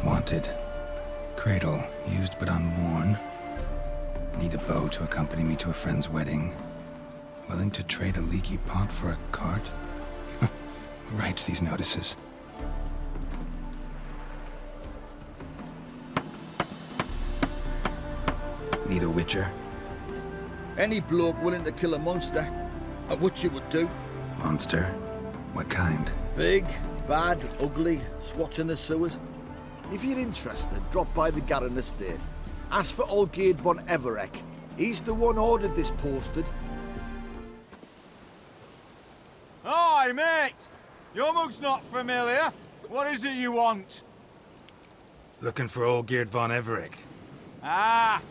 Wanted. Cradle, used but unworn. Need a bow to accompany me to a friend's wedding. Willing to trade a leaky pot for a cart? Who writes these notices? Need a witcher? Any bloke willing to kill a monster, a witcher would do. Monster? What kind? Big, bad, ugly, squats in the sewers. If you're interested, drop by the Garren estate. Ask for Olgierd von Everek. He's the one ordered this posted. Hi, mate! Your mug's not familiar. What is it you want? Looking for Olgierd von Everek. Ah,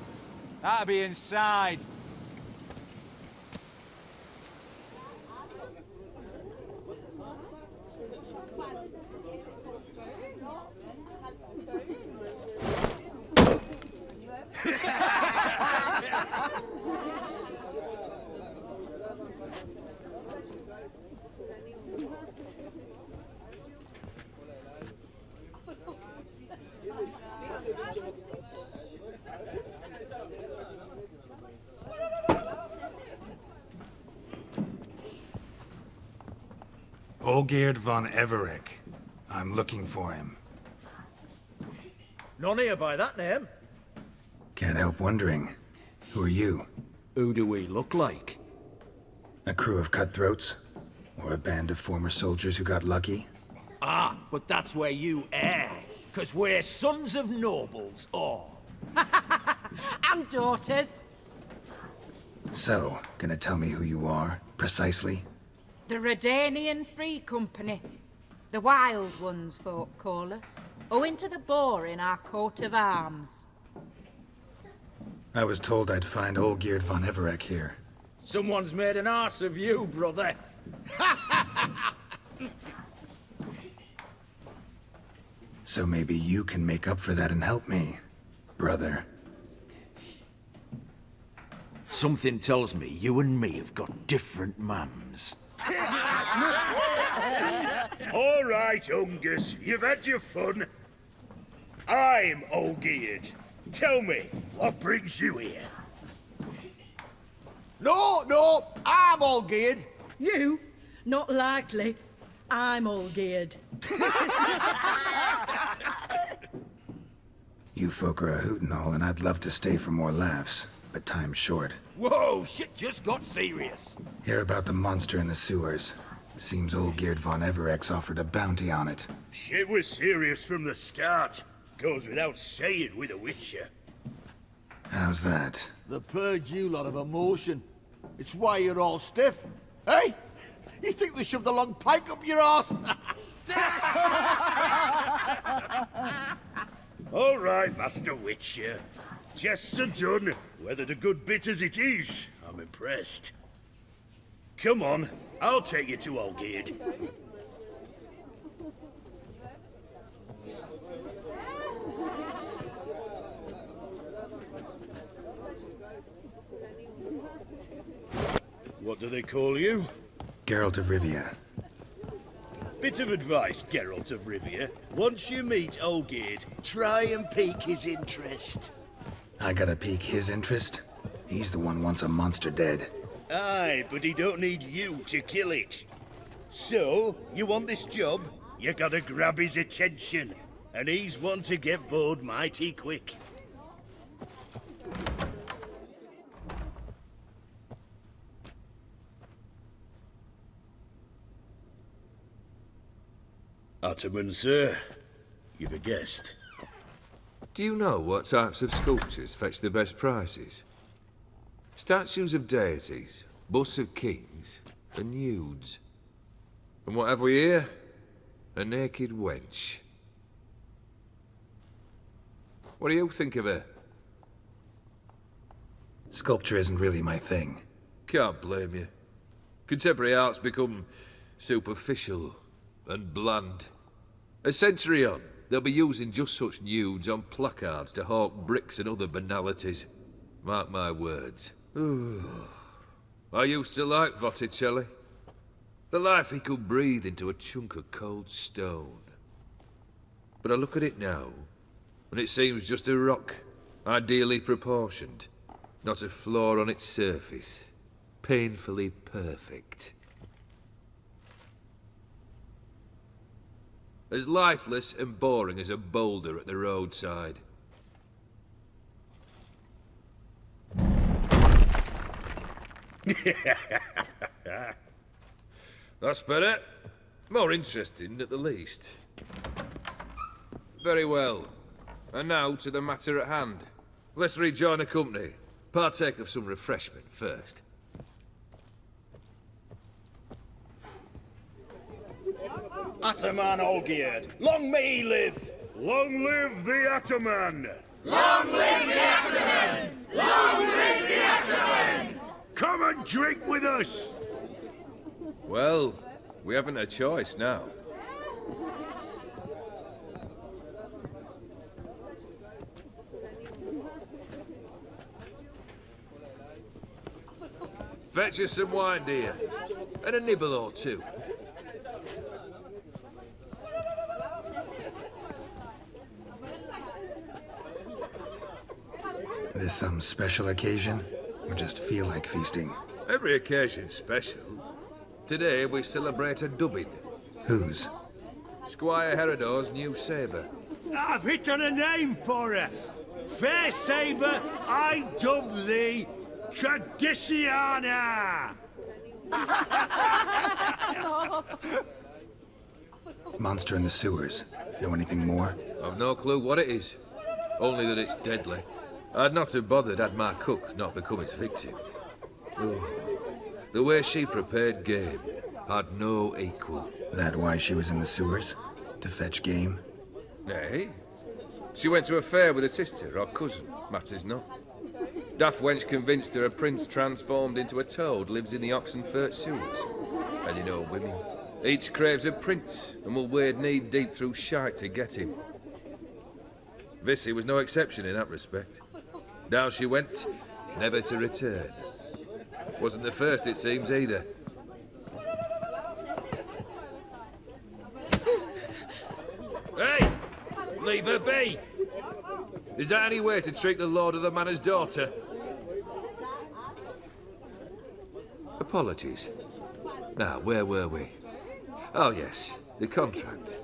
that'll be inside. Olgierd von Everek. I'm looking for him. None here by that name. Can't help wondering. Who are you? Who do we look like? A crew of cutthroats? Or a band of former soldiers who got lucky? Ah, but that's where you err. 'Cause we're sons of nobles, all. And daughters. So, gonna tell me who you are, precisely? The Redanian Free Company. The Wild Ones, folk call us. Owing to the boar in our coat of arms. I was told I'd find Olgierd von Everek here. Someone's made an arse of you, brother. So maybe you can make up for that and help me, brother. Something tells me you and me have got different mums. All right, Ungus, you've had your fun. I'm Olgierd. Tell me, what brings you here? No, I'm Olgierd. You? Not likely. I'm all geared. You folk are a hoot and all, and I'd love to stay for more laughs, but time's short. Whoa, shit just got serious. Hear about the monster in the sewers. Seems Olgierd von Everek's offered a bounty on it. Shit was serious from the start. Goes without saying with a Witcher. How's that? The purge you lot of emotion. It's why you're all stiff. Hey? You think they shoved a long pike up your arse? All right, Master Witcher. Jests are done. Whether the good bit as it is, I'm impressed. Come on, I'll take you to Olgierd. What do they call you? Geralt of Rivia. Bit of advice, Geralt of Rivia. Once you meet Olgierd, try and pique his interest. I gotta pique his interest? He's the one wants a monster dead. Aye, but he don't need you to kill it. So, you want this job? You gotta grab his attention. And he's one to get bored mighty quick. Ottoman, sir. You've a guest. Do you know what types of sculptures fetch the best prices? Statues of deities, busts of kings, and nudes. And what have we here? A naked wench. What do you think of her? Sculpture isn't really my thing. Can't blame you. Contemporary art's become superficial and bland. A century on, they'll be using just such nudes on placards to hawk bricks and other banalities. Mark my words. I used to like Botticelli. The life he could breathe into a chunk of cold stone. But I look at it now, and it seems just a rock, ideally proportioned. Not a flaw on its surface. Painfully perfect. As lifeless and boring as a boulder at the roadside. That's better. More interesting, at the least. Very well. And now to the matter at hand. Let's rejoin the company. Partake of some refreshment first. Ataman Olgierd, long may he live! Long live the Ataman! Long live the Ataman! Long live the Ataman! Come and drink with us! Well, we haven't a choice now. Fetch us some wine, dear. And a nibble or two. This some special occasion? Or just feel like feasting? Every occasion's special. Today we celebrate a dubbing. Whose? Squire Herodor's new sabre. I've hit on a name for her. Fair sabre, I dub thee Tradiciana. Monster in the sewers. Know anything more? I've no clue what it is. Only that it's deadly. I'd not have bothered had my cook not become its victim. Oh, the way she prepared game had no equal. That why she was in the sewers? To fetch game? Nay. She went to a fair with a sister or cousin, matters not. Daft wench convinced her a prince transformed into a toad lives in the Oxenfurt sewers. And you know women. Each craves a prince and will wade knee-deep through shite to get him. Vissy was no exception in that respect. Down she went, never to return. Wasn't the first, it seems, either. Hey! Leave her be! Is that any way to treat the lord of the manor's daughter? Apologies. Now, where were we? Oh, yes, the contract.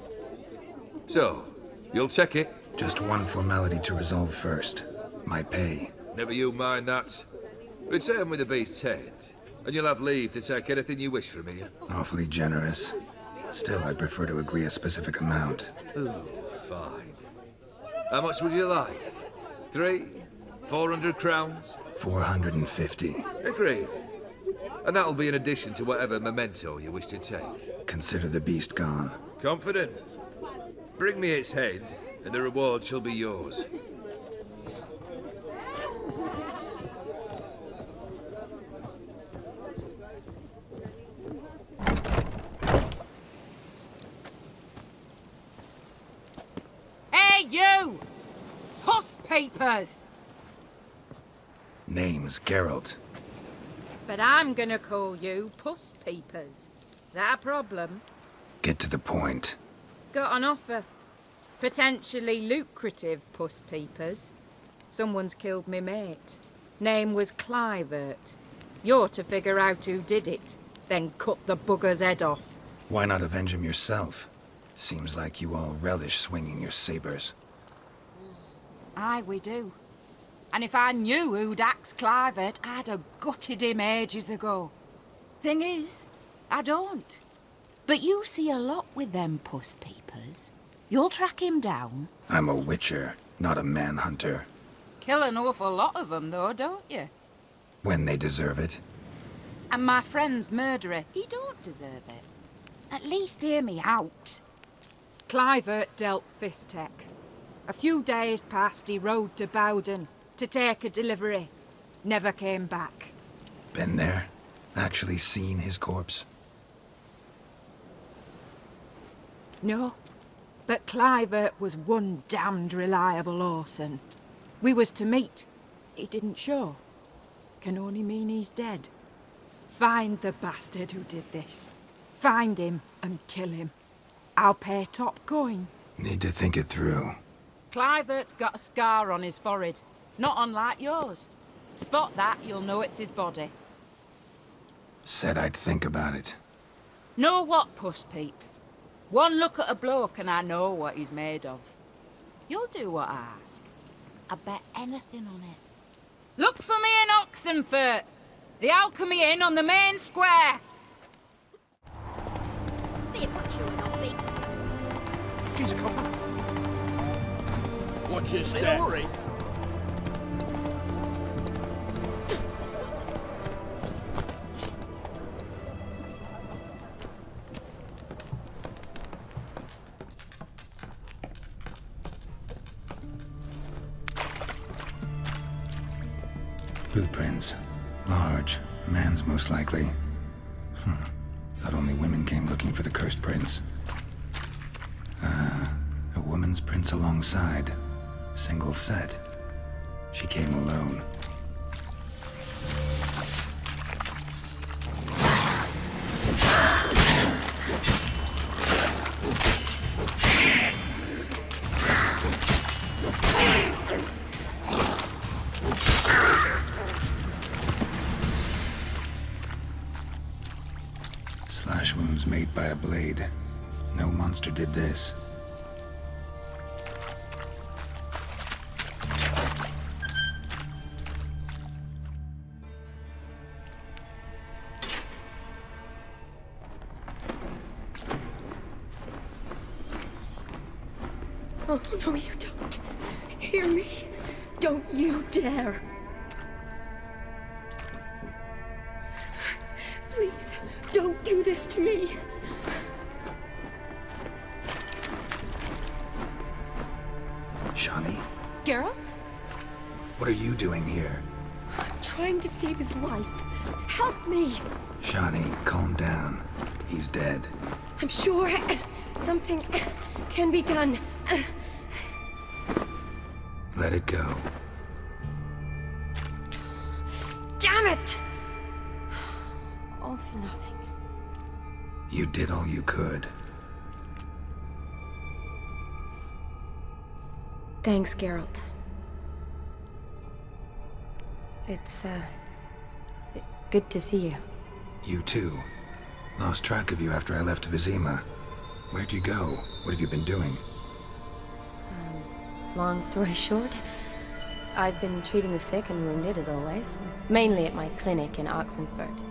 So, you'll check it? Just one formality to resolve first. My pay. Never you mind that. Return with the beast's head, and you'll have leave to take anything you wish from me. Awfully generous. Still, I'd prefer to agree a specific amount. Oh, fine. How much would you like? 400 crowns? 450. Agreed. And that'll be in addition to whatever memento you wish to take. Consider the beast gone. Confident? Bring me its head, and the reward shall be yours. Hey, you! Puss papers! Name's Geralt. But I'm gonna call you Puss Peepers. That a problem? Get to the point. Got an offer. Potentially lucrative Puss Peepers. Someone's killed me mate. Name was Clivert. You're to figure out who did it, then cut the bugger's head off. Why not avenge him yourself? Seems like you all relish swinging your sabers. Aye, we do. And if I knew who'd axed Clivert, I'd have gutted him ages ago. Thing is, I don't. But you see a lot with them Puss Peepers. You'll track him down. I'm a witcher, not a manhunter. Kill an awful lot of them, though, don't you? When they deserve it. And my friend's murderer, he don't deserve it. At least hear me out. Clivert dealt Fistek. A few days past, he rode to Bowden to take a delivery. Never came back. Been there? Actually seen his corpse? No. But Clivert was one damned reliable Orson. We was to meet. He didn't show. Can only mean he's dead. Find the bastard who did this. Find him and kill him. I'll pay top coin. Need to think it through. Clivert's got a scar on his forehead, not unlike yours. Spot that, you'll know it's his body. Said I'd think about it. Know what, Puss Peeps? One look at a bloke and I know what he's made of. You'll do what I ask. I bet anything on it. Look for me in Oxenfurt! The Alchemy Inn on the main square! He's a copper. Watch your step. In a hurry. Blueprints. Large. A man's most likely. Thought only women came looking for the cursed prince. A woman's prints alongside. Single set. She came alone. Slash wounds made by a blade. No monster did this. Oh, no, you don't. Hear me? Don't you dare. Please, don't do this to me. Shawnee, Geralt? what are you doing here? Trying to save his life. Help me. Shawnee, calm down. He's dead. I'm sure something can be done. Let it go. Damn it! All for nothing. You did all you could. Thanks, Geralt. It's, good to see you. You too. Lost track of you after I left Vizima. Where'd you go? What have you been doing? Long story short, I've been treating the sick and wounded, as always. Mainly at my clinic in Oxenfurt.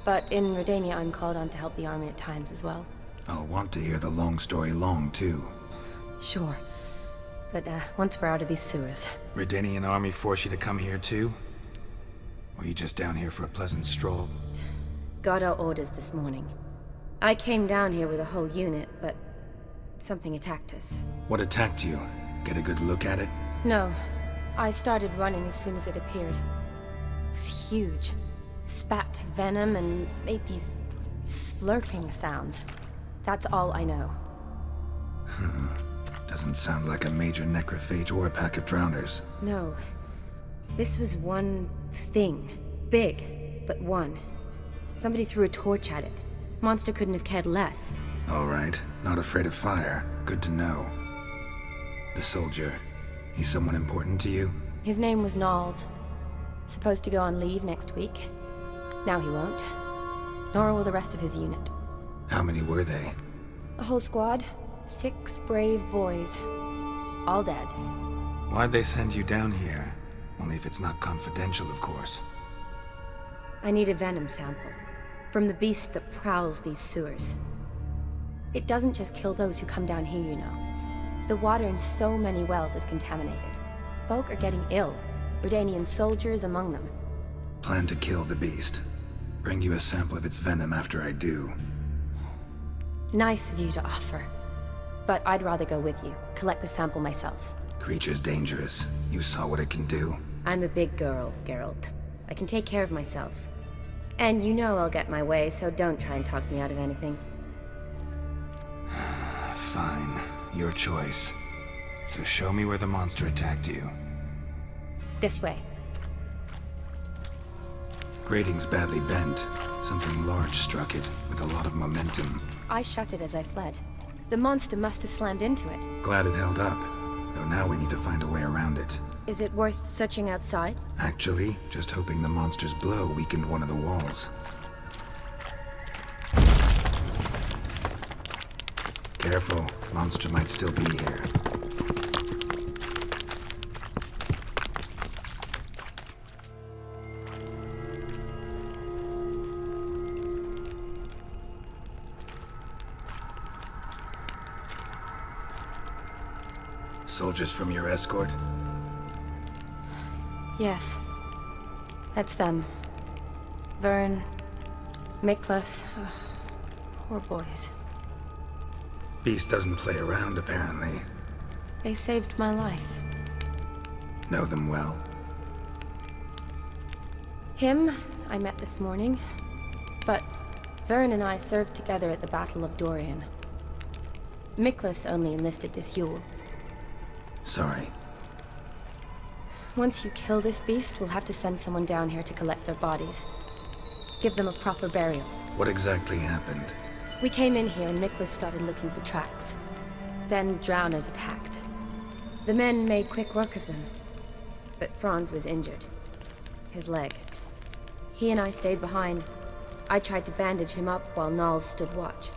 But in Redania, I'm called on to help the army at times as well. I'll want to hear the long story long, too. Sure. But, once we're out of these sewers. Redanian army force you to come here, too? Or you just down here for a pleasant stroll? Got our orders this morning. I came down here with a whole unit, but something attacked us. What attacked you? Get a good look at it? No. I started running as soon as it appeared. It was huge. Spat venom and made these slurping sounds. That's all I know. Doesn't sound like a major necrophage or a pack of drowners. No. This was one thing. Big, but one. Somebody threw a torch at it. Monster couldn't have cared less. All right. Not afraid of fire. Good to know. The soldier. He's someone important to you? His name was Knowles. Supposed to go on leave next week. Now he won't. Nor will the rest of his unit. How many were they? A whole squad. 6 brave boys. All dead. Why'd they send you down here? Only if it's not confidential, of course. I need a venom sample. From the beast that prowls these sewers. It doesn't just kill those who come down here, you know. The water in so many wells is contaminated. Folk are getting ill. Redanian soldiers among them. Plan to kill the beast. Bring you a sample of its venom after I do. Nice of you to offer. But I'd rather go with you. Collect the sample myself. Creature's dangerous. You saw what it can do. I'm a big girl, Geralt. I can take care of myself. And you know I'll get my way, so don't try and talk me out of anything. Fine. Your choice. So show me where the monster attacked you. This way. Grating's badly bent. Something large struck it, with a lot of momentum. I shut it as I fled. The monster must have slammed into it. Glad it held up. though now we need to find a way around it. Is it worth searching outside? Actually, just hoping the monster's blow weakened one of the walls. Careful, monster might still be here. Soldiers from your escort? Yes. That's them. Vern, Miklas. Poor boys. Beast doesn't play around, apparently. They saved my life. Know them well? Him, I met this morning. But Vern and I served together at the Battle of Dorian. Miklas only enlisted this Yule. Sorry. Once you kill this beast, we'll have to send someone down here to collect their bodies. Give them a proper burial. What exactly happened? We came in here and Miklas started looking for tracks. Then drowners attacked. The men made quick work of them. But Franz was injured. His leg. He and I stayed behind. I tried to bandage him up while Nals stood watch.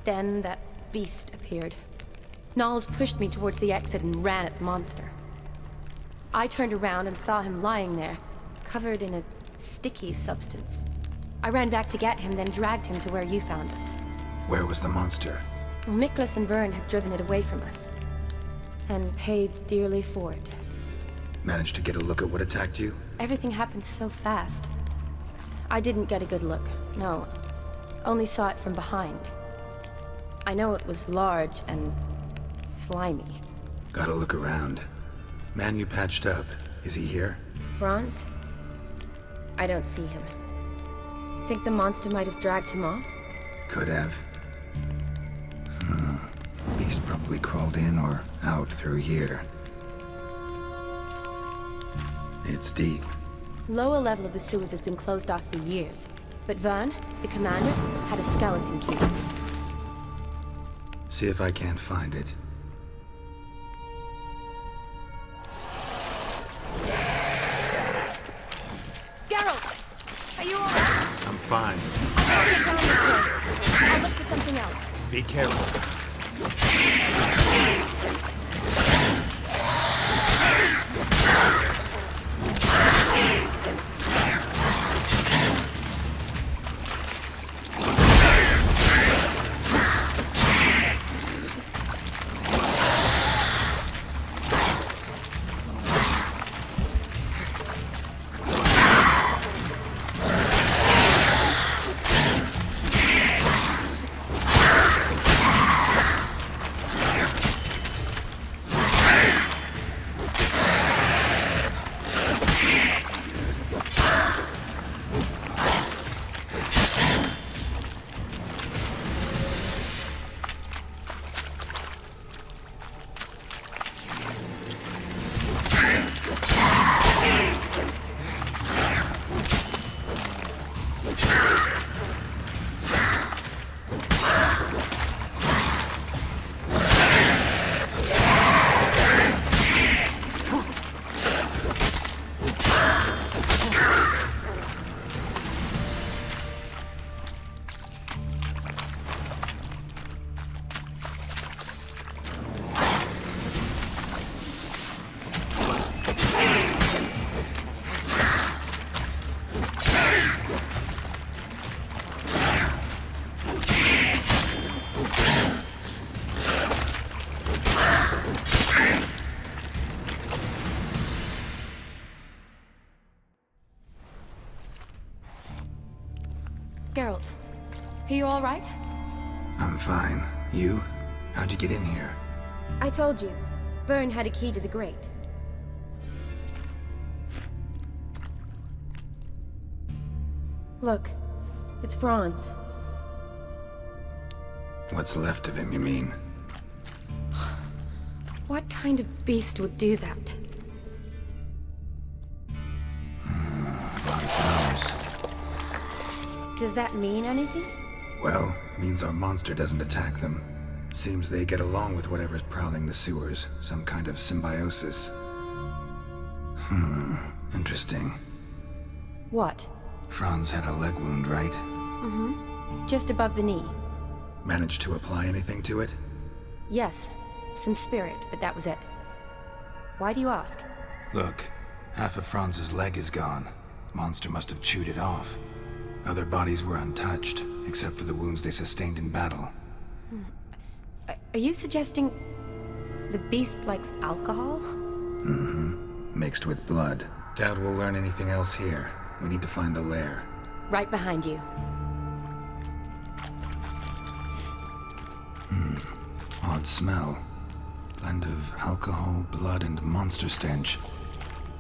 Then that beast appeared. Nals pushed me towards the exit and ran at the monster. I turned around and saw him lying there, covered in a sticky substance. I ran back to get him, then dragged him to where you found us. Where was the monster? Miklas and Vern had driven it away from us. And paid dearly for it. Managed to get a look at what attacked you? Everything happened so fast. I didn't get a good look, no. Only saw it from behind. I know it was large and slimy. Gotta look around. Man you patched up, is he here? Franz? I don't see him. Think the monster might have dragged him off? Could have. Beast probably crawled in or out through here. It's deep. Lower level of the sewers has been closed off for years. But Vern, the commander, had a skeleton key. See if I can't find it. Geralt! Are you alright? I'm fine. I'll get down this way. I'll look for something else. Be careful. Geralt, are you all right? I'm fine. You? How'd you get in here? I told you. Vern had a key to the grate. Look, it's Franz. What's left of him, you mean? What kind of beast would do that? A lot of powers. Does that mean anything? Well, means our monster doesn't attack them. Seems they get along with whatever's prowling the sewers. Some kind of symbiosis. Interesting. What? Franz had a leg wound, right? Mm-hmm. Just above the knee. Managed to apply anything to it? Yes. Some spirit, but that was it. Why do you ask? Look, half of Franz's leg is gone. Monster must have chewed it off. Other bodies were untouched, except for the wounds they sustained in battle. Are you suggesting the beast likes alcohol? Mm-hmm. Mixed with blood. Doubt we'll learn anything else here. We need to find the lair. Right behind you. Odd smell. Blend of alcohol, blood, and monster stench.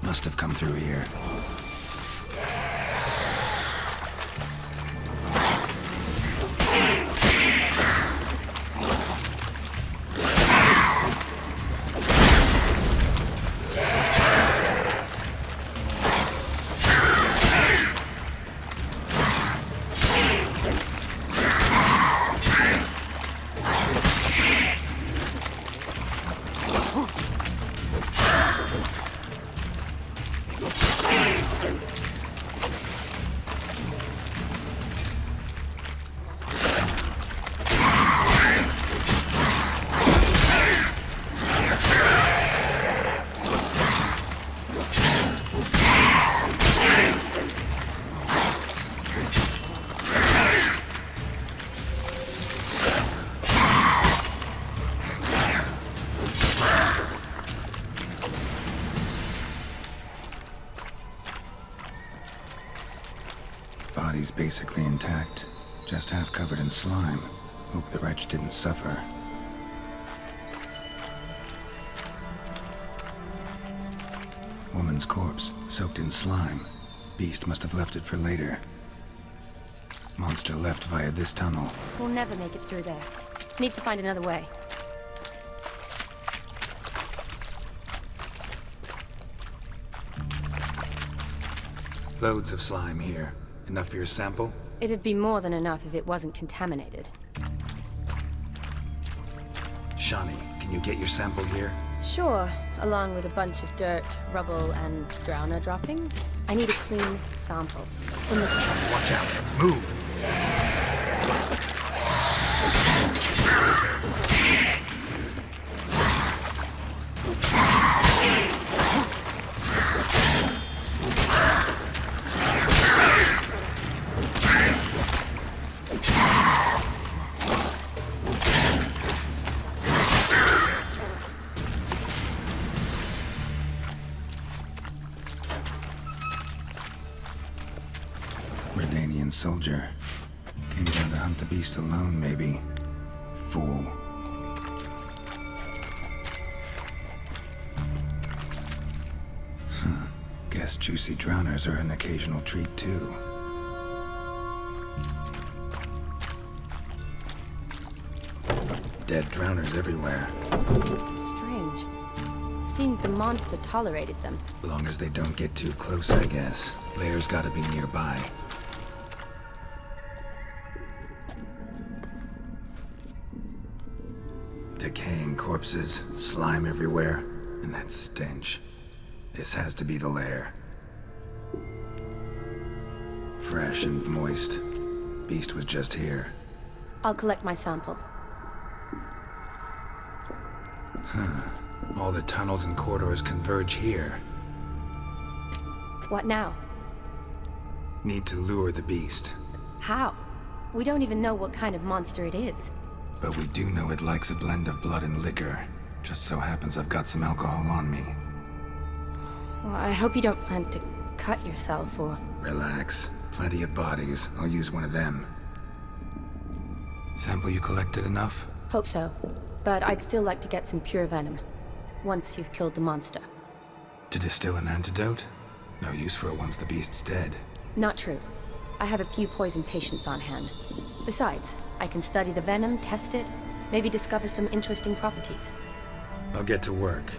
Must have come through here. Body's basically intact, just half covered in slime. Hope the wretch didn't suffer. Woman's corpse, soaked in slime. Beast must have left it for later. Monster left via this tunnel. We'll never make it through there. Need to find another way. Loads of slime here. Enough for your sample? It'd be more than enough if it wasn't contaminated. Shawnee, can you get your sample here? Sure, along with a bunch of dirt, rubble, and drowner droppings. I need a clean sample. From the... Watch out! Move! Redanian soldier. Came down to hunt the beast alone, maybe. Fool. Guess juicy drowners are an occasional treat, too. Dead drowners everywhere. Strange. Seemed the monster tolerated them. Long as they don't get too close, I guess. Lair's gotta be nearby. Decaying corpses, slime everywhere, and that stench. This has to be the lair. Fresh and moist. Beast was just here. I'll collect my sample. All the tunnels and corridors converge here. What now? Need to lure the beast. How? We don't even know what kind of monster it is. But we do know it likes a blend of blood and liquor. Just so happens I've got some alcohol on me. Well, I hope you don't plan to cut yourself or... Relax. Plenty of bodies. I'll use one of them. Sample you collected enough? Hope so. But I'd still like to get some pure venom. Once you've killed the monster. To distill an antidote? No use for it once the beast's dead. Not true. I have a few poison patients on hand. Besides, I can study the venom, test it, maybe discover some interesting properties. I'll get to work.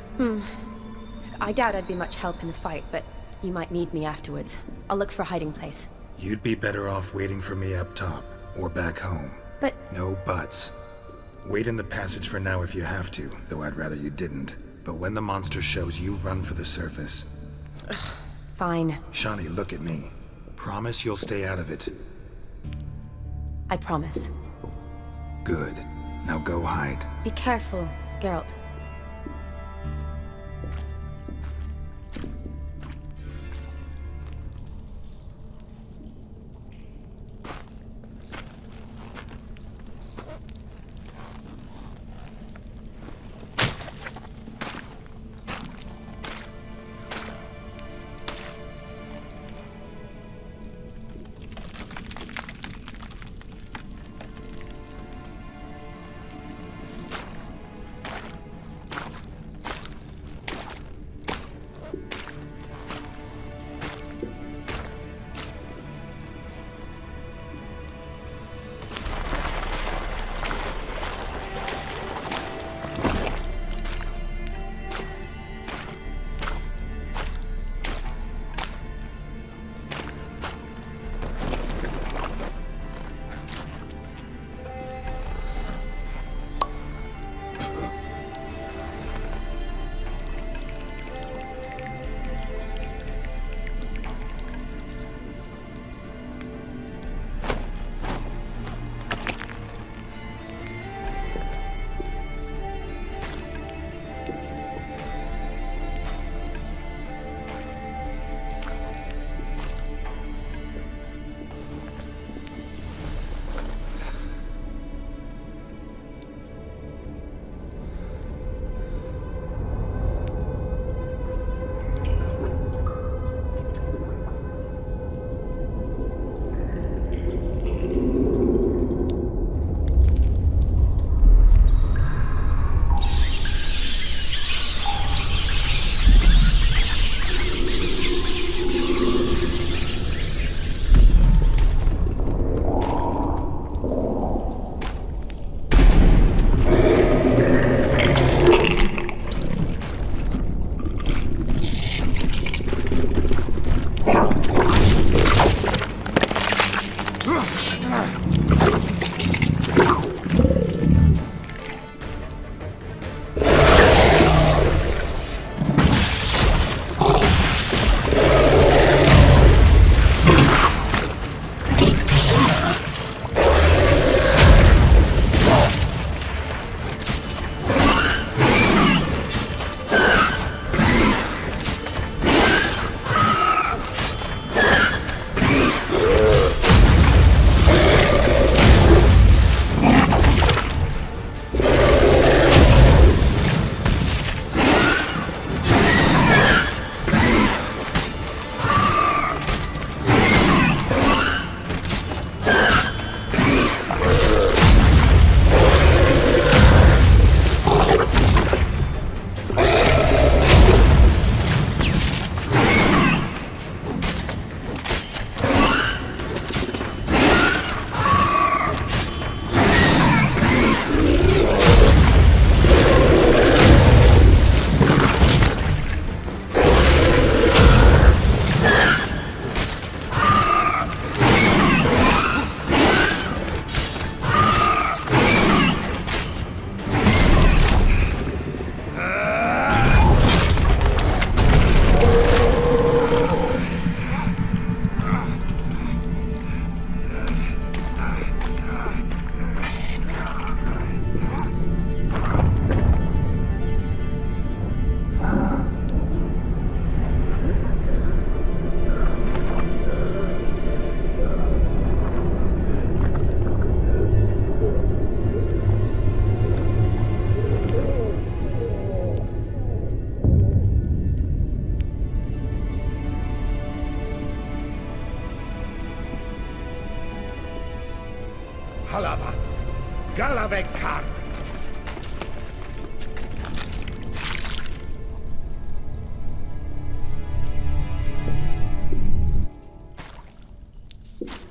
I doubt I'd be much help in the fight, but you might need me afterwards. I'll look for a hiding place. You'd be better off waiting for me up top, or back home. But... No buts. Wait in the passage for now if you have to, though I'd rather you didn't. But when the monster shows, you run for the surface. Fine. Shawnee, look at me. Promise you'll stay out of it. I promise. Good. Now go hide. Be careful, Geralt. Halavath, Galavekar.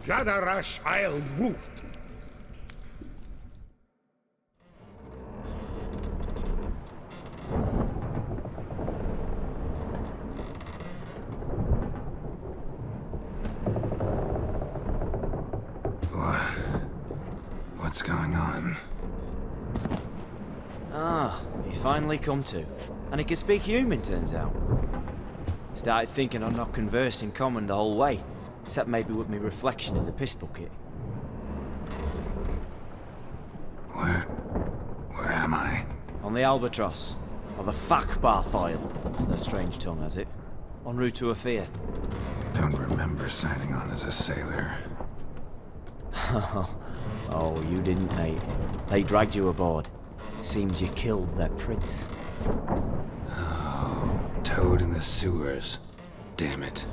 Gadarash I'll Woot. What's going on? Ah, he's finally come to. And he can speak human, turns out. Started thinking I'd not conversed in common the whole way, except maybe with me reflection in the piss bucket. Where am I? On the Albatross, or the Fakbarthoil, as their strange tongue has it, en route to Ophir. Don't remember signing on as a sailor. Oh, you didn't, mate. They dragged you aboard. Seems you killed their prince. Oh, toad in the sewers. Damn it.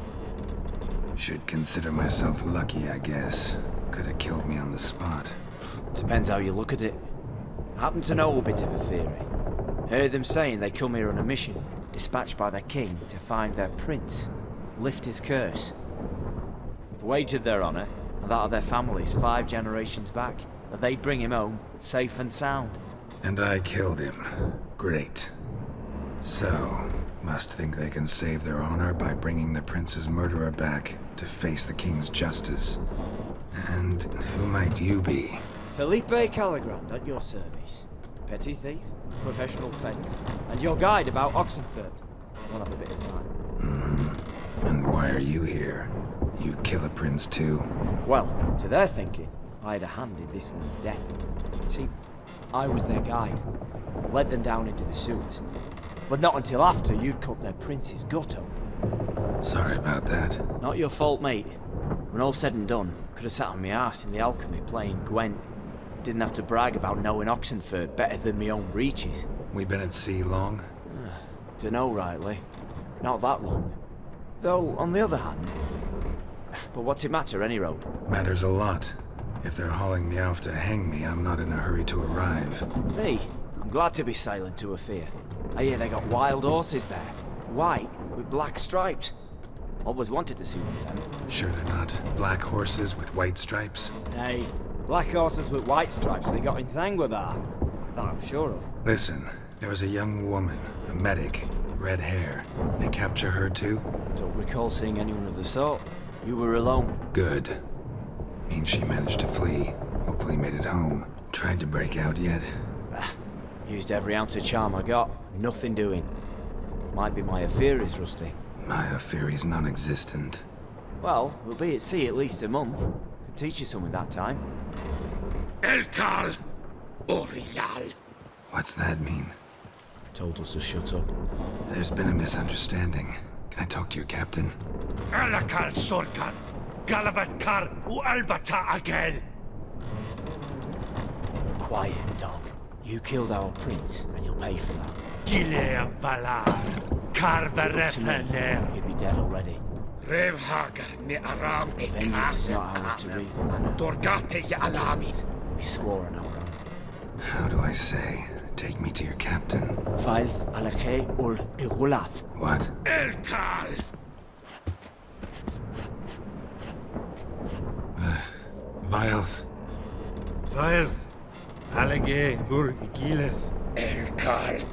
Should consider myself lucky, I guess. Could have killed me on the spot. Depends how you look at it. I happen to know a bit of a theory. Heard them saying they come here on a mission, dispatched by their king to find their prince, lift his curse. Wagered their honour, and that of their families 5 generations back, that they'd bring him home, safe and sound. And I killed him. Great. So, must think they can save their honor by bringing the prince's murderer back to face the king's justice. And who might you be? Felipe Calagrand at your service. Petty thief, professional fence, and your guide about Oxenfurt. Won't have a bit of time. And why are you here? You kill a prince too? Well, to their thinking, I had a hand in this one's death. See, I was their guide. Led them down into the sewers. But not until after you'd cut their prince's gut open. Sorry about that. Not your fault, mate. When all said and done, could have sat on my arse in the alchemy playing Gwent. Didn't have to brag about knowing Oxenfurt better than my own breeches. We been at sea long? Dunno rightly. Not that long. Though, on the other hand... But what's it matter, any road? Matters a lot. If they're hauling me off to hang me, I'm not in a hurry to arrive. Me? I'm glad to be sailing to Ophir. I hear they got wild horses there. White, with black stripes. Always wanted to see one of them. Sure they're not black horses with white stripes? Nay, black horses with white stripes they got in Zanguebar. That I'm sure of. Listen, there was a young woman, a medic, red hair. They capture her too? Don't recall seeing anyone of the sort. You were alone. Good. Means she managed to flee. Hopefully made it home. Tried to break out yet? Used every ounce of charm I got. Nothing doing. Might be my affair is rusty. My affair is non-existent. Well, we'll be at sea at least a month. Could teach you something that time. Elkal Orial. What's that mean? Told us to shut up. There's been a misunderstanding. Can I talk to your captain? Alakal Sorkan. Galabat Kar U Albata Agel. Quiet, dog. You killed our prince, and you'll pay for that. Gileam Valar. Karverepener. You'd be dead already. Revhagar ni Aram Vengeance is not ours to reap, Anna. Dorgate ya Alamis. We swore on our honor. How do I say? Take me to your captain. Faith Alakhe ul Igulath. What? Elkal. Vilth. Vilth. Alage ur Igileth. Elkal.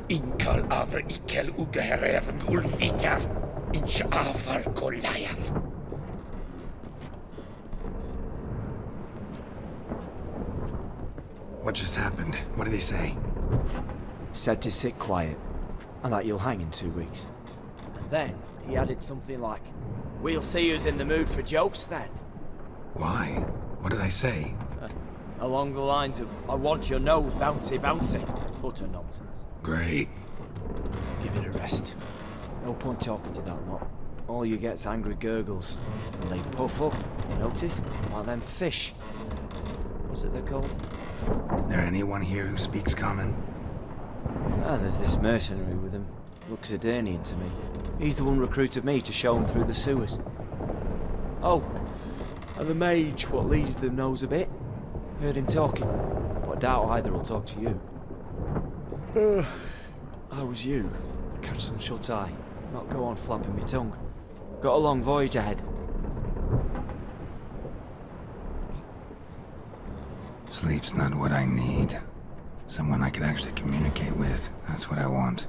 Inkal avre ikel ugehereven ulfitar. Inch afar Goliath. What just happened? What did he say? Said to sit quiet, and that you'll hang in 2 weeks. And then he added something like, "We'll see who's in the mood for jokes then." Why? What did I say? Along the lines of, "I want your nose bouncy bouncy." Utter nonsense. Great. Give it a rest. No point talking to that lot. All you get's angry gurgles. And they puff up, notice? Like them fish. What's it they're called? There anyone here who speaks common? There's this mercenary with him. Looks Edirnian to me. He's the one recruited me to show him through the sewers. Oh, and the mage what leads them knows a bit. Heard him talking, but I doubt either will talk to you. How was you? Catch some shut-eye. Not go on flapping me tongue. Got a long voyage ahead. Sleep's not what I need. Someone I could actually communicate with. That's what I want.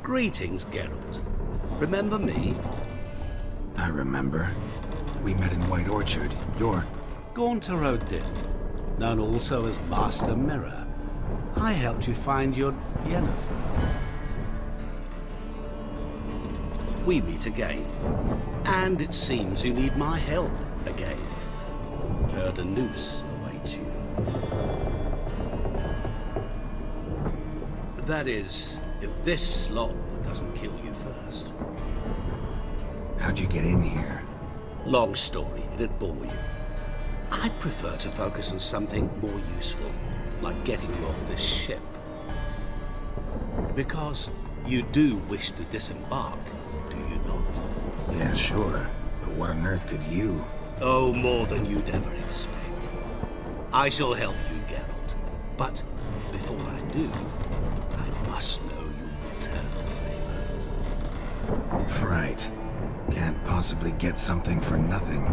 Greetings, Geralt. Remember me? I remember. We met in White Orchard. You're... Gaunter O'Dill. known also as Master Mirror. I helped you find your Yennefer. We meet again, and it seems you need my help again. Heard a noose awaits you. That is, if this slop doesn't kill you first. How'd you get in here? Long story, it'd bore you. I'd prefer to focus on something more useful, like getting you off this ship. Because you do wish to disembark, do you not? Yeah, sure. But what on earth could you? Oh, more than you'd ever expect. I shall help you, Geralt. But before I do, I must know you'll return the favor. Right. Can't possibly get something for nothing.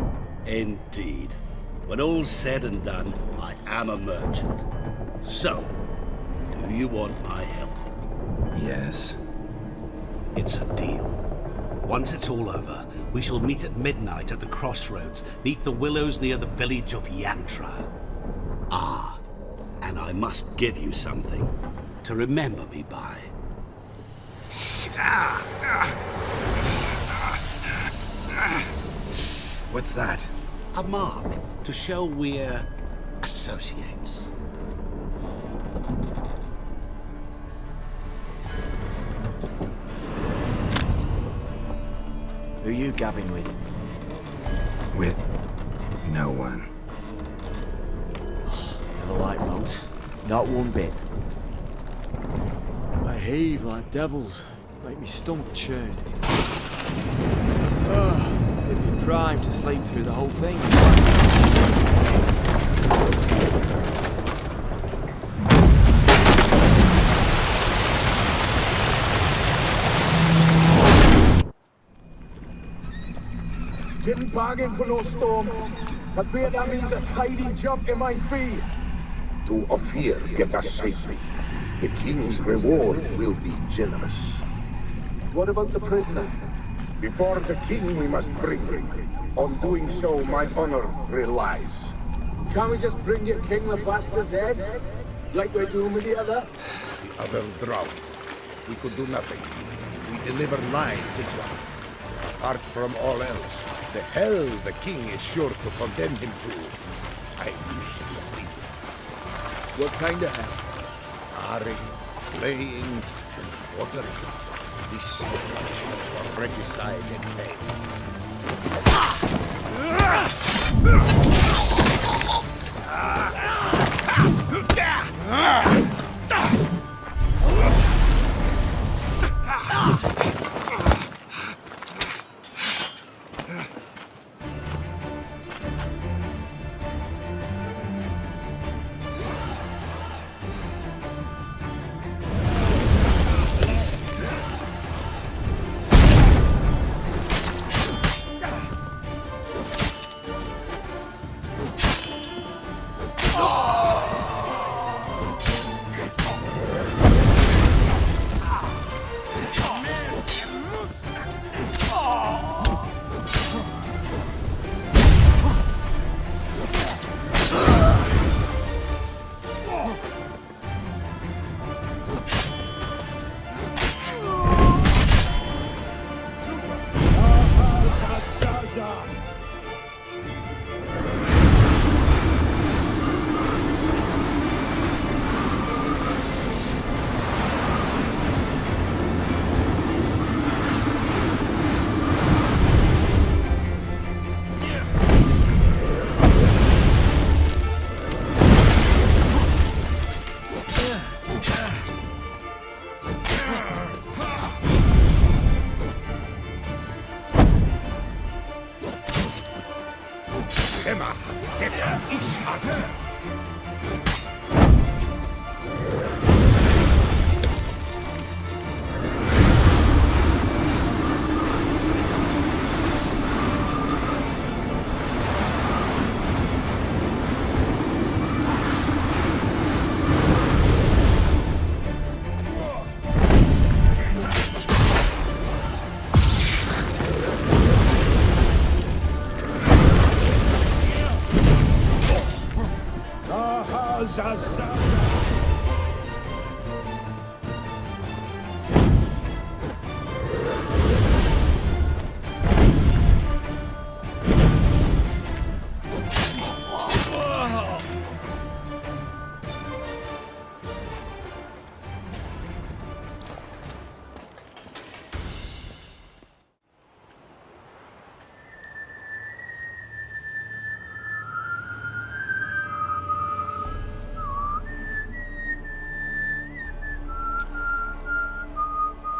Indeed. When all's said and done, I am a merchant. So, do you want my help? Yes. It's a deal. Once it's all over, we shall meet at midnight at the crossroads, neath the willows near the village of Yantra. Ah, and I must give you something to remember me by. What's that? A mark to show we're associates. Who you gabbing with? With no one. Never liked boats. Not one bit. They heave like devils. Make me stomach churn. It'd be prime to sleep through the whole thing. Didn't bargain for no storm. I fear that means a tidy jump in my fee. To Ophir, get us safely. The king's reward will be generous. What about the prisoner? Before the king we must bring him. On doing so, my honor relies. Can't we just bring your king the bastard's head? Like we're doing with the other? The other drowned. We could do nothing. We deliver live this one. Apart from all else, the hell the king is sure to condemn him to. I wish to see it. What kind of hell? Tarring, flaying, and quartering. This is punishment for regicide and pains.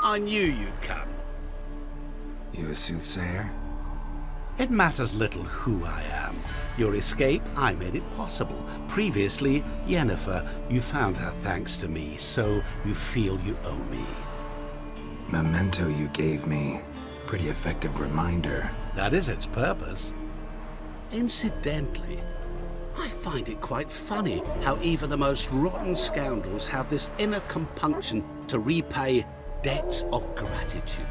I knew you'd come. You a soothsayer? It matters little who I am. Your escape, I made it possible. Previously, Yennefer, you found her thanks to me, so you feel you owe me. Memento you gave me. Pretty effective reminder. That is its purpose. Incidentally, I find it quite funny how even the most rotten scoundrels have this inner compunction to repay debts of gratitude.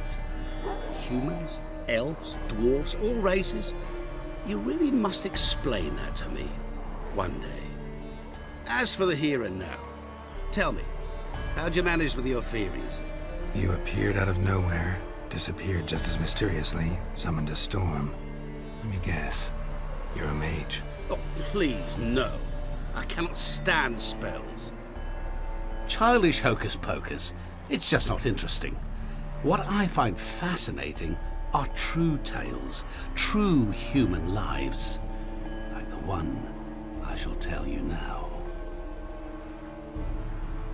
Humans, elves, dwarves, all races. You really must explain that to me one day. As for the here and now, tell me, how'd you manage with your theories? You appeared out of nowhere, disappeared just as mysteriously, summoned a storm. Let me guess. You're a mage. Oh, please, no. I cannot stand spells. Childish hocus pocus. It's just not interesting. What I find fascinating are true tales, true human lives, like the one I shall tell you now.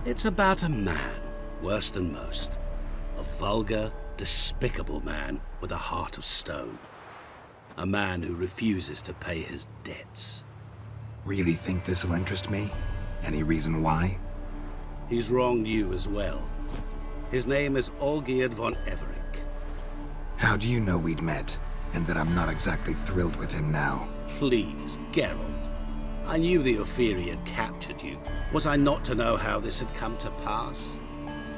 It's about a man, worse than most. A vulgar, despicable man with a heart of stone. A man who refuses to pay his debts. Really think this'll interest me? Any reason why? He's wronged you as well. His name is Olgierd von Everec. How do you know we'd met, and that I'm not exactly thrilled with him now? Please, Geralt. I knew the Ophiri had captured you. Was I not to know how this had come to pass?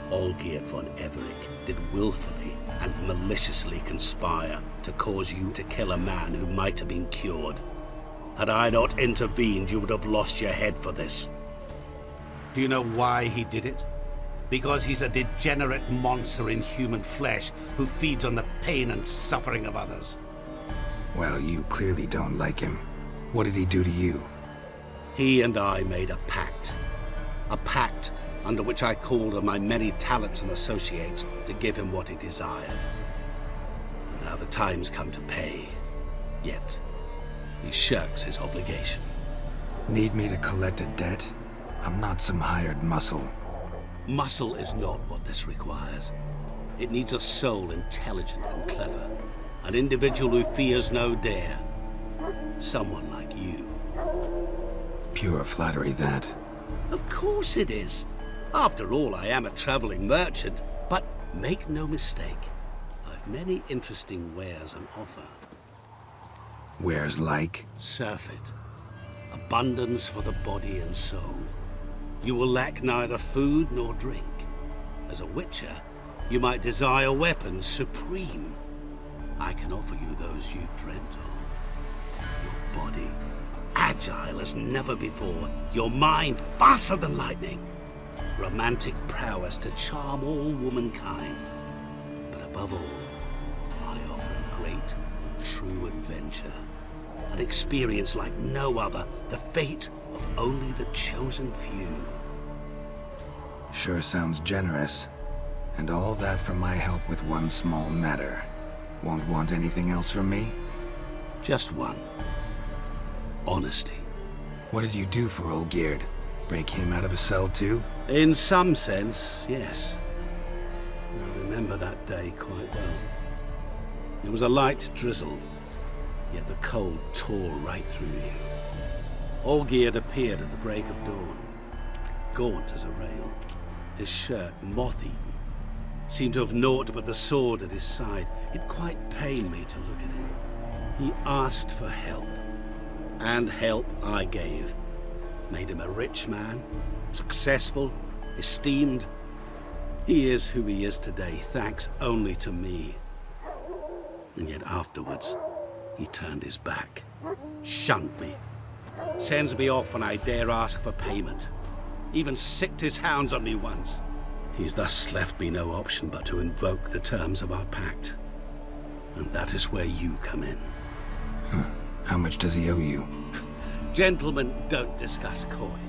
Olgierd von Everec did willfully and maliciously conspire to cause you to kill a man who might have been cured. Had I not intervened, you would have lost your head for this. Do you know why he did it? Because he's a degenerate monster in human flesh who feeds on the pain and suffering of others. Well, you clearly don't like him. What did he do to you? He and I made a pact. A pact under which I called on my many talents and associates to give him what he desired. Now the time's come to pay. Yet, he shirks his obligation. Need me to collect a debt? I'm not some hired muscle. Muscle is not what this requires. It needs a soul intelligent and clever. An individual who fears no dare. Someone like you. Pure flattery, that. Of course it is. After all, I am a traveling merchant. But make no mistake, I've many interesting wares on offer. Wares like? Surfeit. Abundance for the body and soul. You will lack neither food nor drink. As a witcher, you might desire weapons supreme. I can offer you those you dreamt of. Your body, agile as never before. Your mind, faster than lightning. Romantic prowess to charm all womankind. But above all, I offer a great and true adventure. An experience like no other, the fate of only the chosen few. Sure sounds generous. And all that for my help with one small matter. Won't want anything else from me? Just one. Honesty. What did you do for Olgierd? Break him out of a cell too? In some sense, yes. I remember that day quite well. It was a light drizzle, yet the cold tore right through you. Olgierd appeared at the break of dawn, gaunt as a rail, his shirt moth-eaten. Seemed to have naught but the sword at his side. It quite pained me to look at him. He asked for help, and help I gave. Made him a rich man, successful, esteemed. He is who he is today, thanks only to me. And yet afterwards, he turned his back, shunned me, Sends me off when I dare ask for payment. Even sicked his hounds on me once. He's thus left me no option but to invoke the terms of our pact. And that is where you come in. Huh. How much does he owe you? Gentlemen don't discuss coin.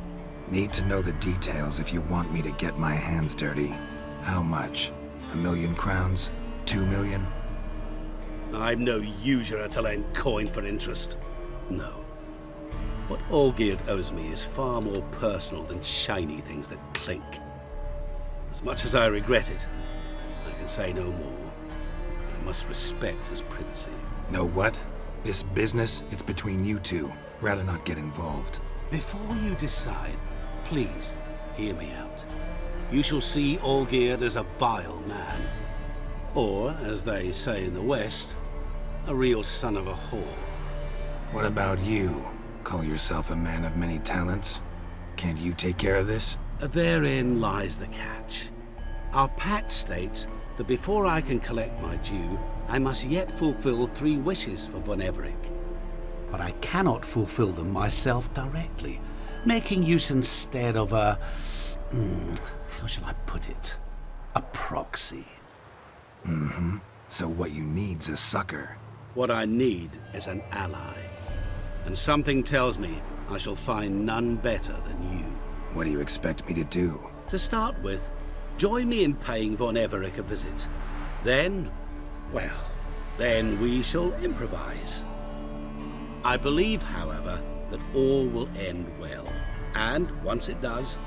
Need to know the details if you want me to get my hands dirty. How much? 1,000,000 crowns? 2 million? I'm no usurer to lend coin for interest. No. What Olgierd owes me is far more personal than shiny things that clink. As much as I regret it, I can say no more. I must respect his privacy. Know what? This business, it's between you two. Rather not get involved. Before you decide, please hear me out. You shall see Olgierd as a vile man. Or, as they say in the West, a real son of a whore. What about you? Call yourself a man of many talents? Can't you take care of this? Therein lies the catch. Our pact states that before I can collect my due, I must yet fulfill 3 wishes for von Everec. But I cannot fulfill them myself directly, making use instead of a... how shall I put it? A proxy. Mm-hmm. So what you need's a sucker. What I need is an ally. And something tells me I shall find none better than you. What do you expect me to do? To start with, join me in paying von Everec a visit. Then, well, then we shall improvise. I believe, however, that all will end well. And once it does,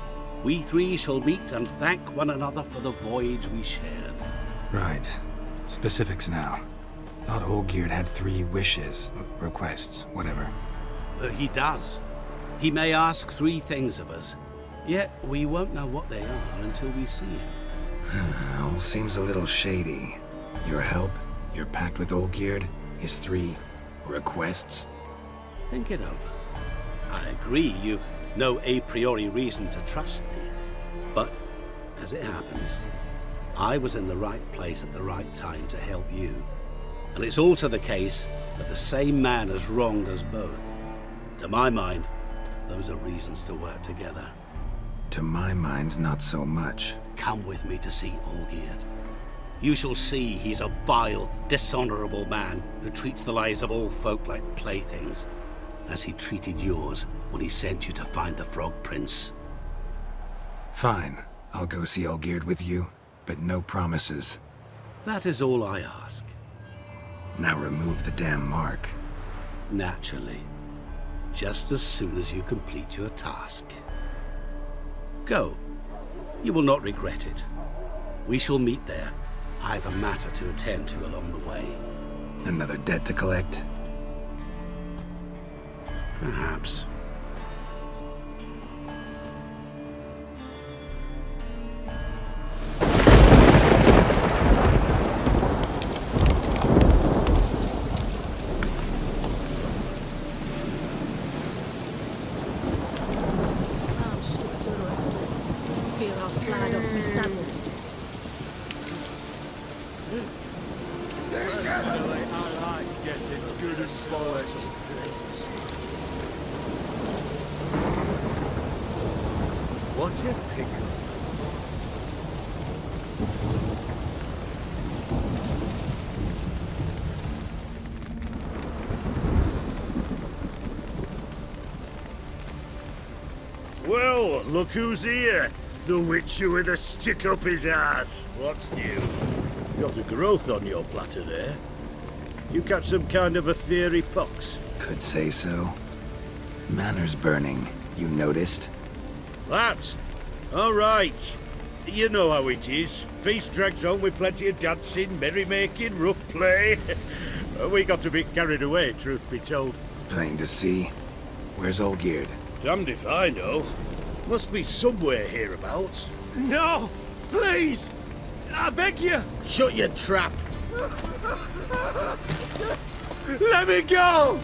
we 3 shall meet and thank one another for the voyage we shared. Right. Specifics now. Thought Olgierd had 3 wishes, requests, whatever. He does. He may ask 3 things of us, yet we won't know what they are until we see him. All seems a little shady. Your help, your pact with Olgierd, his 3 requests. Think it over. I agree you've no a priori reason to trust me, but as it happens, I was in the right place at the right time to help you. And it's also the case that the same man has wronged us both. To my mind, those are reasons to work together. To my mind, not so much. Come with me to see Olgierd. You shall see he's a vile, dishonorable man who treats the lives of all folk like playthings, as he treated yours when he sent you to find the Frog Prince. Fine. I'll go see Olgierd with you, but no promises. That is all I ask. Now remove the damn mark. Naturally. Just as soon as you complete your task. Go. You will not regret it. We shall meet there. I have a matter to attend to along the way. Another debt to collect? Perhaps. What's a pickle? Well, look who's here. The Witcher with a stick up his ass. What's new? Got a growth on your platter there. You catch some kind of a theory pox? Could say so. Manners burning, you noticed? That? All right. You know how it is. Feast drags on with plenty of dancing, merrymaking, rough play. We got a bit carried away, truth be told. Plain to see. Where's Olgierd? Damned if I know. Must be somewhere hereabouts. No! Please! I beg you! Shut your trap! Let me go!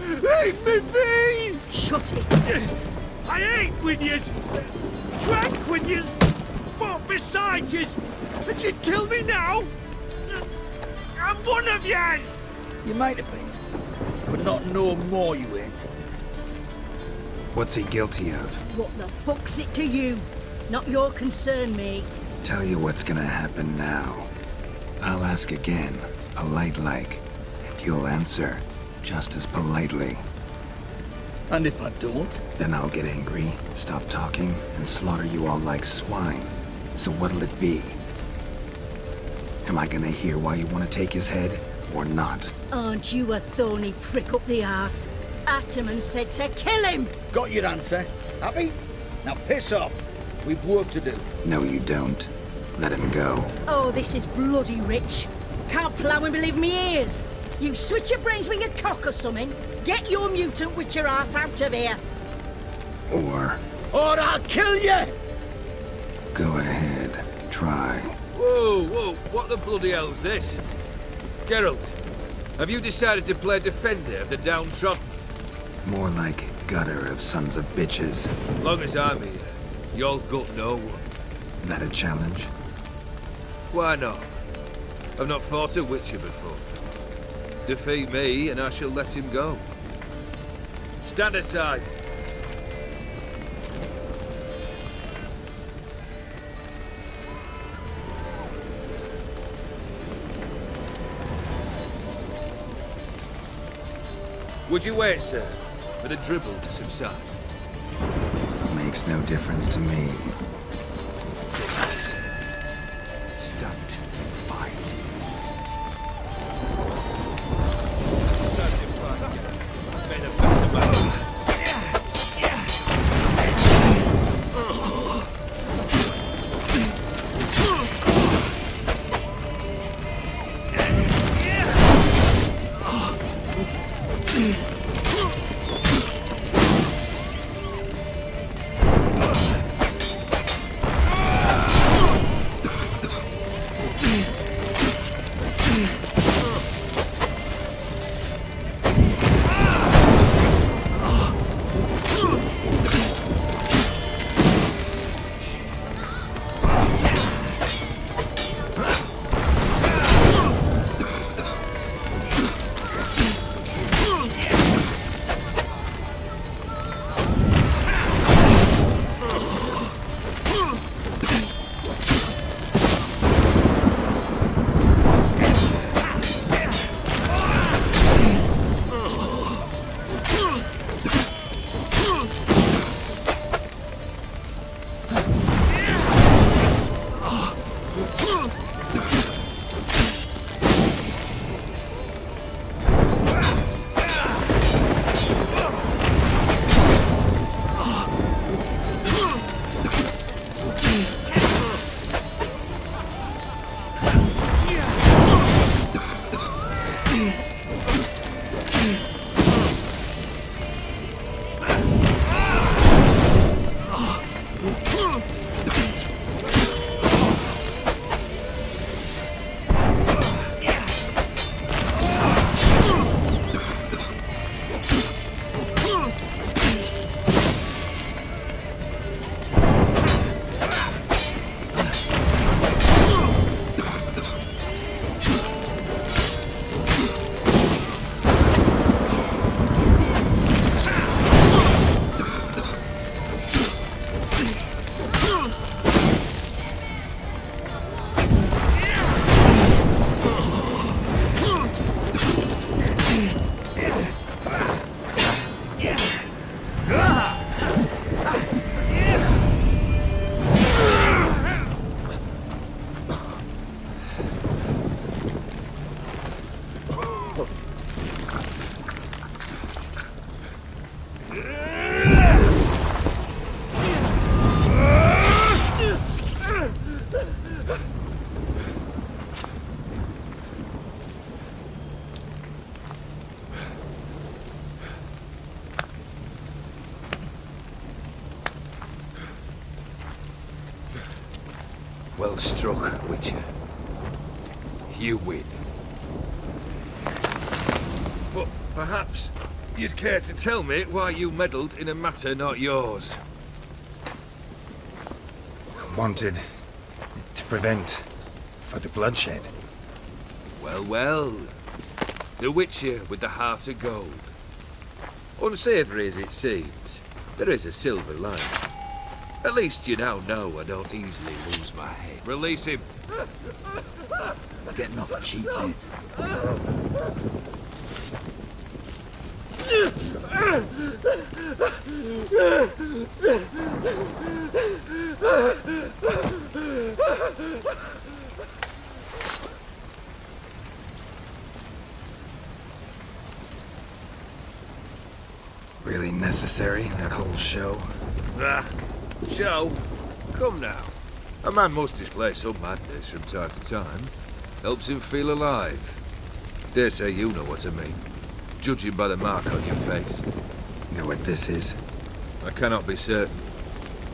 Leave me be! Shut it! I ate with yous! Drank with yous! Fought beside yous! And you kill me now? I'm one of yous! You might have been, but not no more you ain't. What's he guilty of? What the fuck's it to you? Not your concern, mate. Tell you what's gonna happen now. I'll ask again, polite like, and you'll answer just as politely. And if I don't? Then I'll get angry, stop talking, and slaughter you all like swine. So what'll it be? Am I gonna hear why you want to take his head, or not? Aren't you a thorny prick up the arse? Ataman said to kill him! Got your answer. Happy? Now piss off. We've work to do. No, you don't. Let him go. Oh, this is bloody rich. Can't plough and believe me ears. You switch your brains with your cock or something. Get your mutant with your ass out of here. Or I'll kill you! go ahead, try. Whoa, what the bloody hell's this? Geralt, have you decided to play defender of the downtrodden? More like gutter of sons of bitches. Long as I'm here, you'll gut no one. That a challenge? Why not? I've not fought a Witcher before. Defeat me and I shall let him go. Stand aside. Would you wait, sir, for the dribble to subside? Makes no difference to me. Just stunt, fight. Well struck, Witcher. You win. But perhaps you'd care to tell me why you meddled in a matter not yours. Wanted to prevent further bloodshed. Well. The Witcher with the heart of gold. Unsavoury as it seems, There is a silver lining. At least you now know I don't easily lose my head. Release him. Getting off cheap, mate. Really necessary, that whole show? Show? Come now. A man must display some madness from time to time. Helps him feel alive. Dare say you know what I mean. Judging by the mark on your face. You know what this is? I cannot be certain,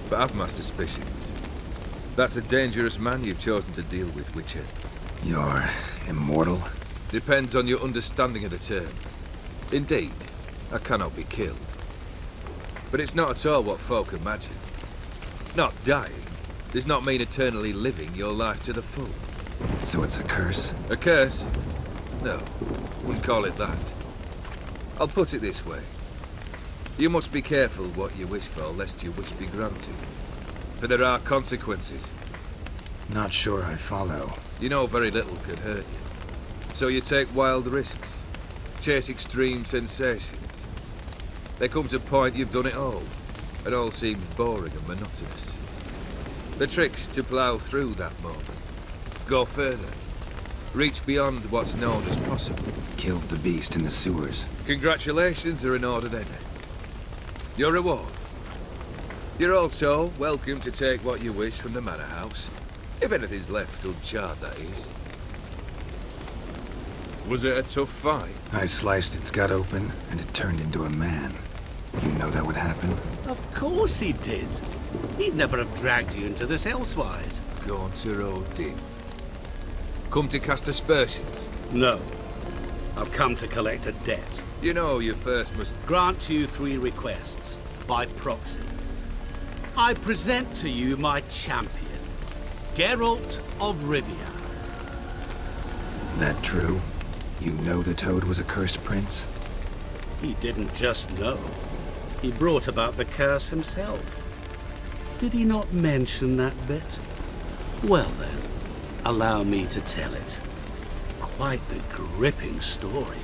but I've my suspicions. That's a dangerous man you've chosen to deal with, Witcher. You're immortal? Depends on your understanding of the term. Indeed, I cannot be killed. But it's not at all what folk imagine. Not dying does not mean eternally living your life to the full. So it's a curse? A curse? No, wouldn't call it that. I'll put it this way. You must be careful what you wish for, lest your wish be granted. For there are consequences. Not sure I follow. You know very little could hurt you. So you take wild risks. Chase extreme sensations. There comes a point you've done it all, and all seems boring and monotonous. The trick's to plough through that moment. Go further. Reach beyond what's known as possible. Killed the beast in the sewers. Congratulations are in order then. Your reward. You're also welcome to take what you wish from the manor house. If anything's left uncharred, that is. Was it a tough fight? I sliced its gut open, and it turned into a man. You know that would happen? Of course he did. He'd never have dragged you into this elsewise. Gaunter Odin. Come to cast aspersions? No. I've come to collect a debt. You know you first must... Grant you 3 requests, by proxy. I present to you my champion, Geralt of Rivia. That true? You know the Toad was a cursed prince? He didn't just know. He brought about the curse himself. Did he not mention that bit? Well then, allow me to tell it. Quite a gripping story.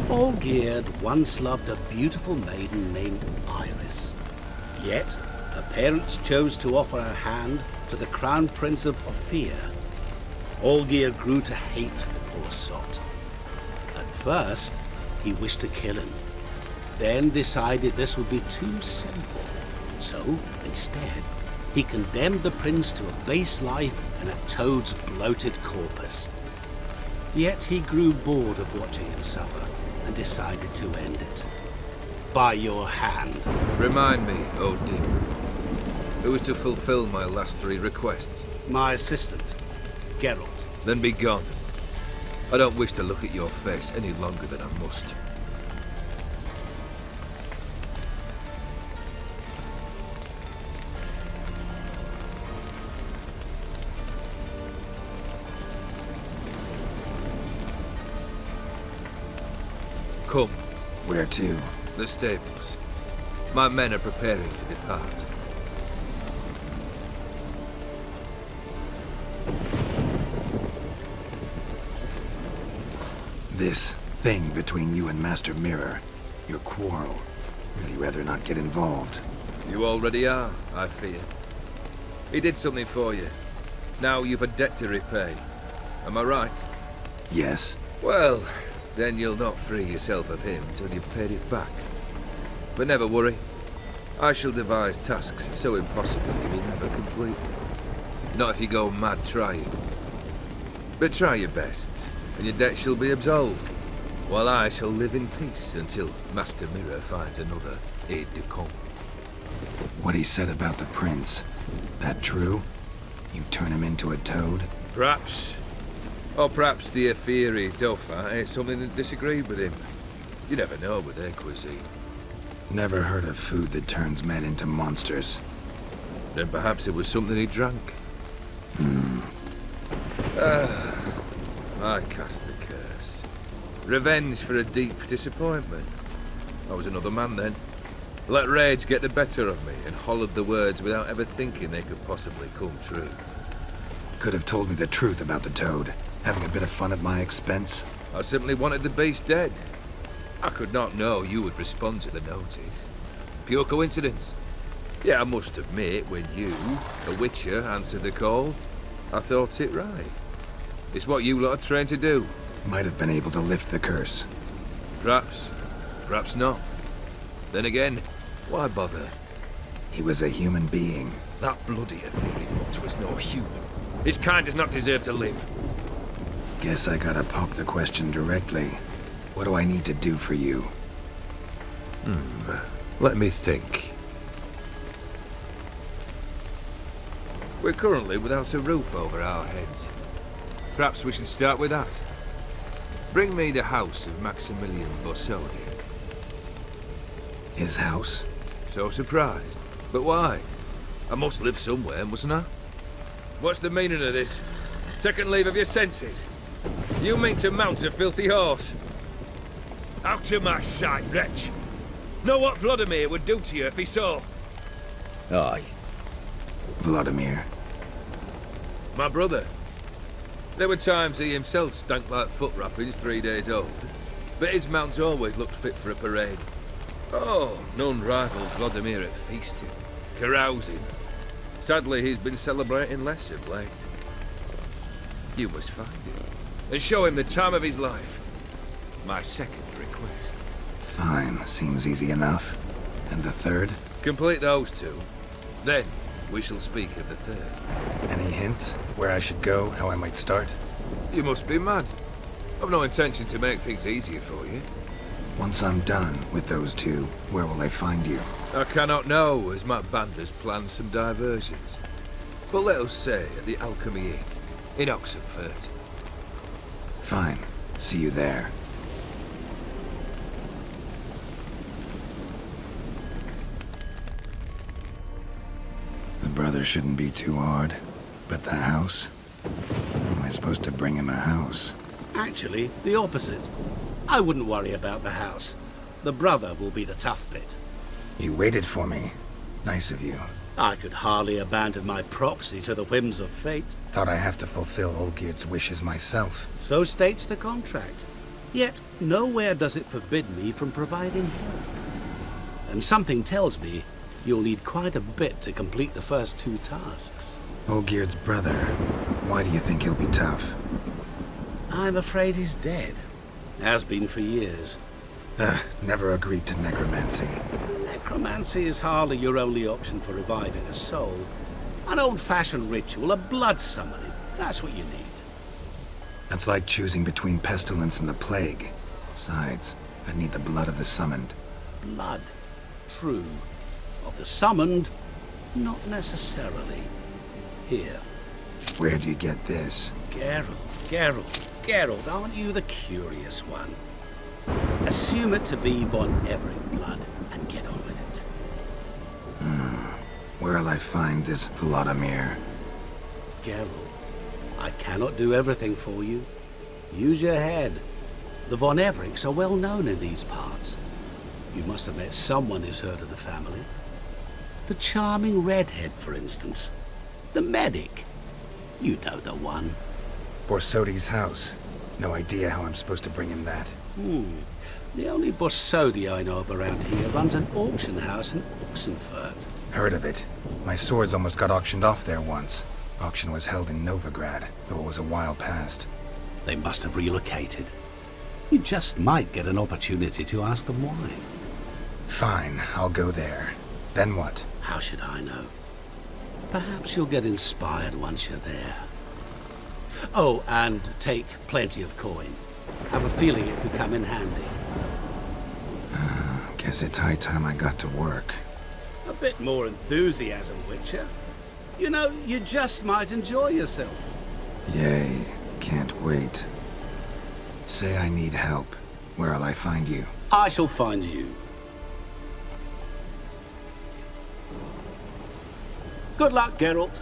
Olgierd once loved a beautiful maiden named Iris. Yet, her parents chose to offer her hand to the Crown Prince of Ophir. Olgierd grew to hate the poor sot. At first, he wished to kill him, then decided this would be too simple. So, instead, he condemned the prince to a base life in a toad's bloated corpus. Yet he grew bored of watching him suffer and decided to end it. By your hand. Remind me, Odin. Who was to fulfill my last 3 requests? My assistant, Geralt. Then be gone. I don't wish to look at your face any longer than I must. Come. Where to? The stables. My men are preparing to depart. This thing between you and Master Mirror, your quarrel. Really rather not get involved. You already are, I fear. He did something for you. Now you've a debt to repay. Am I right? Yes. Well, then you'll not free yourself of him till you've paid it back. But never worry. I shall devise tasks so impossible you will never complete them. Not if you go mad trying. But try your best, and your debt shall be absolved, while I shall live in peace until Master Mirror finds another aide-de-camp. What he said about the prince, that true? You turn him into a toad? Perhaps. Or perhaps the Ephiri Dauphin ate something that disagreed with him. You never know with their cuisine. Never heard of food that turns men into monsters. Then perhaps it was something he drank. I cast the curse. Revenge for a deep disappointment. I was another man then. Let rage get the better of me and hollered the words without ever thinking they could possibly come true. Could have told me the truth about the toad, having a bit of fun at my expense. I simply wanted the beast dead. I could not know you would respond to the notice. Pure coincidence. Yeah, I must admit, when you, a witcher, answered the call, I thought it right. It's what you lot are trained to do. Might have been able to lift the curse. Perhaps. Perhaps not. Then again, why bother? He was a human being. That bloody ethereal mutt was no human. His kind does not deserve to live. Guess I gotta pop the question directly. What do I need to do for you? Let me think. We're currently without a roof over our heads. Perhaps we should start with that. Bring me the house of Maximilian Borsodi. His house? So surprised. But why? I must live somewhere, mustn't I? What's the meaning of this? Second leave of your senses? You mean to mount a filthy horse? Out of my sight, wretch! Know what Vladimir would do to you if he saw? Aye. Vladimir. My brother. There were times he himself stank like foot wrappings 3 days old, but his mount always looked fit for a parade. Oh, none rivaled Vladimir at feasting, carousing. Sadly, he's been celebrating less of late. You must find him, and show him the time of his life. My second request. Fine, seems easy enough. And the third? Complete those two. Then, we shall speak of the third. Any hints? Where I should go, how I might start? You must be mad. I've no intention to make things easier for you. Once I'm done with those two, where will I find you? I cannot know, as my band has planned some diversions. But let us say at the Alchemy Inn, in Oxenfurt. Fine. See you there. The brother shouldn't be too hard. But the house? How am I supposed to bring him a house? Actually, the opposite. I wouldn't worry about the house. The brother will be the tough bit. You waited for me. Nice of you. I could hardly abandon my proxy to the whims of fate. Thought I have to fulfill Olgierd's wishes myself. So states the contract. Yet, nowhere does it forbid me from providing help. And something tells me you'll need quite a bit to complete the first 2 tasks. Olgierd's brother. Why do you think he'll be tough? I'm afraid he's dead. Has been for years. Never agreed to necromancy. Necromancy is hardly your only option for reviving a soul. An old-fashioned ritual, a blood summoning. That's what you need. That's like choosing between pestilence and the plague. Besides, I'd need the blood of the summoned. Blood. True. Of the summoned, not necessarily. Here. Where do you get this? Geralt, aren't you the curious one? Assume it to be von Everett blood and get on with it. Where'll I find this Vladimir? Geralt, I cannot do everything for you. Use your head. The von Evericks are well known in these parts. You must have met someone who's heard of the family. The charming redhead, for instance. The medic. You know the one. Borsodi's house. No idea how I'm supposed to bring him that. The only Borsodi I know of around here runs an auction house in Oxenfurt. Heard of it. My swords almost got auctioned off there once. Auction was held in Novigrad, though it was a while past. They must have relocated. You just might get an opportunity to ask them why. Fine, I'll go there. Then what? How should I know? Perhaps you'll get inspired once you're there. Oh, and take plenty of coin. Have a feeling it could come in handy. Guess it's high time I got to work. A bit more enthusiasm, Witcher. You know, you just might enjoy yourself. Yay, can't wait. Say I need help. Where'll I find you? I shall find you. Good luck, Geralt.